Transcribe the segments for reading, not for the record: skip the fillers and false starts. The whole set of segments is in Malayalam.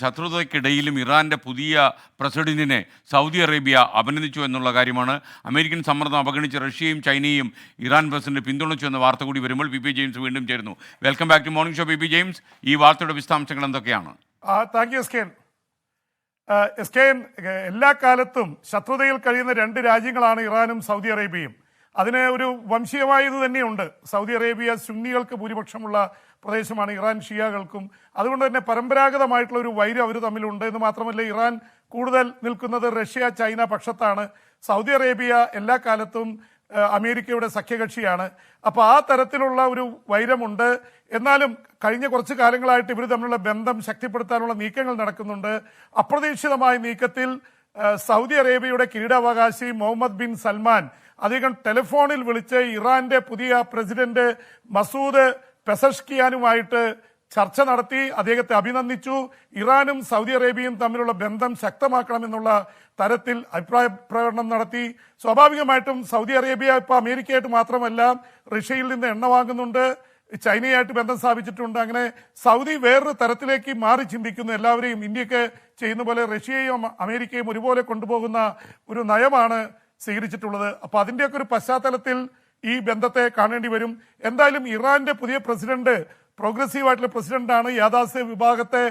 ശത്രുതയ്ക്കിടയിലും ഇറാന്റെ പുതിയ പ്രസിഡന്റിനെ സൗദി അറേബ്യ അഭിനന്ദിച്ചു എന്നുള്ള കാര്യമാണ്. അമേരിക്കൻ സമ്മർദ്ദം അവഗണിച്ച് റഷ്യയും ചൈനയും ഇറാൻ പ്രസിഡന്റ് പിന്തുണച്ചു എന്ന വാർത്ത കൂടി വരുമ്പോൾ പി ജെയിംസ് വീണ്ടും ചേരുന്നു. Welcome back to morning show. P James, ഈ വാർത്തയുടെ വിശദാംശങ്ങൾ എന്തൊക്കെയാണ്? Thank you S K N. എല്ലാ കാലത്തും ശത്രുതയിൽ കഴിയുന്ന രണ്ട് രാജ്യങ്ങളാണ് ഇറാനും സൗദി അറേബ്യയും. അതിന് ഒരു വംശീയമായത് തന്നെയുണ്ട്. സൗദി അറേബ്യ സുന്നികൾക്ക് ഭൂരിപക്ഷമുള്ള പ്രദേശമാണ്, ഇറാൻ ഷിയാകൾക്കും. അതുകൊണ്ട് തന്നെ പരമ്പരാഗതമായിട്ടുള്ള ഒരു വൈരം അവർ തമ്മിലുണ്ട് എന്ന് മാത്രമല്ല, ഇറാൻ കൂടുതൽ നിൽക്കുന്നത് റഷ്യ ചൈന പക്ഷത്താണ്. സൗദി അറേബ്യ എല്ലാ കാലത്തും അമേരിക്കയുടെ സഖ്യകക്ഷിയാണ്. അപ്പോൾ ആ തരത്തിലുള്ള ഒരു വൈരമുണ്ട്. എന്നാലും കഴിഞ്ഞ കുറച്ച് കാലങ്ങളായിട്ട് ഇവർ തമ്മിലുള്ള ബന്ധം ശക്തിപ്പെടുത്താനുള്ള നീക്കങ്ങൾ നടക്കുന്നുണ്ട്. അപ്രതീക്ഷിതമായ നീക്കത്തിൽ സൗദി അറേബ്യയുടെ കിരീടാവകാശി മുഹമ്മദ് ബിൻ സൽമാൻ അദ്ദേഹം ടെലിഫോണിൽ വിളിച്ച് ഇറാന്റെ പുതിയ പ്രസിഡന്റ് മസൂദ് പെസഷ്കിയാനുമായിട്ട് ചർച്ച നടത്തി, അദ്ദേഹത്തെ അഭിനന്ദിച്ചു. ഇറാനും സൗദി അറേബ്യയും തമ്മിലുള്ള ബന്ധം ശക്തമാക്കണമെന്നുള്ള തരത്തിൽ അഭിപ്രായ പ്രകടനം നടത്തി. സ്വാഭാവികമായിട്ടും സൗദി അറേബ്യ ഇപ്പോൾ അമേരിക്കയായിട്ട് മാത്രമല്ല റഷ്യയിൽ നിന്ന് എണ്ണ വാങ്ങുന്നുണ്ട്, ചൈനയായിട്ട് ബന്ധം സ്ഥാപിച്ചിട്ടുണ്ട്. അങ്ങനെ സൗദി വേറൊരു തരത്തിലേക്ക് മാറി ചിന്തിക്കുന്നു. എല്ലാവരെയും ഇന്ത്യക്ക് ചെയ്യുന്ന പോലെ റഷ്യയും അമേരിക്കയും ഒരുപോലെ കൊണ്ടുപോകുന്ന ഒരു നയമാണ് സ്വീകരിച്ചിട്ടുള്ളത്. അപ്പോൾ അതിൻ്റെയൊക്കെ ഒരു പശ്ചാത്തലത്തിൽ ഈ ബന്ധത്തെ കാണേണ്ടി വരും. എന്തായാലും ഇറാന്റെ പുതിയ പ്രസിഡന്റ് പ്രോഗ്രസീവായിട്ടുള്ള പ്രസിഡന്റാണ്, യാഥാസ്ഥ്യ വിഭാഗത്തെ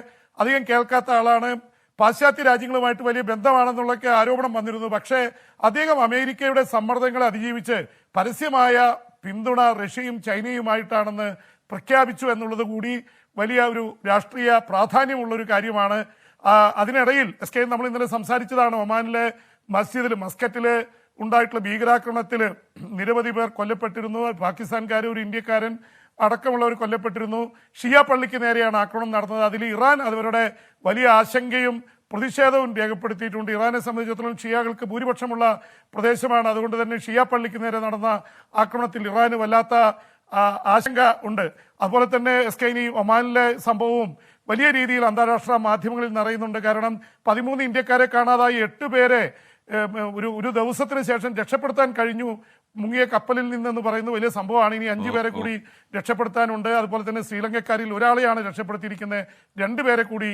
അധികം കേൾക്കാത്ത ആളാണ്, പാശ്ചാത്യ രാജ്യങ്ങളുമായിട്ട് വലിയ ബന്ധമാണെന്നുള്ളൊക്കെ ആരോപണം വന്നിരുന്നു. പക്ഷേ അദ്ദേഹം അമേരിക്കയുടെ സമ്മർദ്ദങ്ങളെ അതിജീവിച്ച് പരസ്യമായ പിന്തുണ റഷ്യയും ചൈനയുമായിട്ടാണെന്ന് പ്രഖ്യാപിച്ചു എന്നുള്ളത് കൂടി വലിയ ഒരു രാഷ്ട്രീയ പ്രാധാന്യമുള്ളൊരു കാര്യമാണ്. അതിനിടയിൽ എസ് കെ നമ്മൾ ഇന്നലെ സംസാരിച്ചതാണ്, ഒമാനിലെ മസ്കറ്റില് ഉണ്ടായിട്ടുള്ള ഭീകരാക്രമണത്തിൽ നിരവധി പേർ കൊല്ലപ്പെട്ടിരുന്നു. പാകിസ്ഥാൻകാർ, ഒരു ഇന്ത്യക്കാരൻ അടക്കമുള്ളവർ കൊല്ലപ്പെട്ടിരുന്നു. ഷിയ പള്ളിക്ക് നേരെയാണ് ആക്രമണം നടന്നത്. അതിൽ ഇറാൻ അവരുടെ വലിയ ആശങ്കയും പ്രതിഷേധവും രേഖപ്പെടുത്തിയിട്ടുണ്ട്. ഇറാനെ സംബന്ധിച്ചിടത്തോളം ഷിയകൾക്ക് ഭൂരിപക്ഷമുള്ള പ്രദേശമാണ്. അതുകൊണ്ട് തന്നെ ഷിയ പള്ളിക്ക് നേരെ നടന്ന ആക്രമണത്തിൽ ഇറാന് വല്ലാത്ത ആശങ്ക ഉണ്ട്. അതുപോലെ തന്നെ എസ് കെ ഒമാനിലെ സംഭവവും വലിയ രീതിയിൽ അന്താരാഷ്ട്ര മാധ്യമങ്ങളിൽ നിറയുന്നുണ്ട്. കാരണം 13 ഇന്ത്യക്കാരെ കാണാതായി, 8 പേരെ ഒരു ദിവസത്തിന് ശേഷം രക്ഷപ്പെടുത്താൻ കഴിഞ്ഞു മുങ്ങിയ കപ്പലിൽ നിന്നെന്ന് പറയുന്നത് വലിയ സംഭവമാണ്. ഇനി 5 പേരെ കൂടി രക്ഷപ്പെടുത്താനുണ്ട്. അതുപോലെ തന്നെ ശ്രീലങ്കക്കാരിൽ ഒരാളെയാണ് രക്ഷപ്പെടുത്തിയിരിക്കുന്നത്, 2 പേരെ കൂടി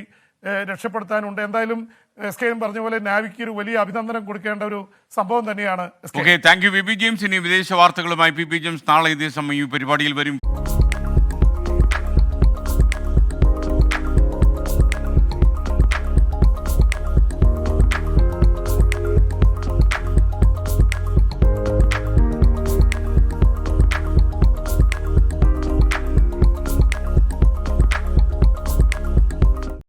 രക്ഷപ്പെടുത്താനുണ്ട്. എന്തായാലും എസ് കെ പറഞ്ഞ പോലെ നാവിക്ക് ഒരു വലിയ അഭിനന്ദനം കൊടുക്കേണ്ട ഒരു സംഭവം തന്നെയാണ്. Thank you P James. ഇനി വിദേശ വാർത്തകളുമായി പി ജെയിംസ് നാളെ ഇതേ സമയം ഈ പരിപാടിയിൽ വരും.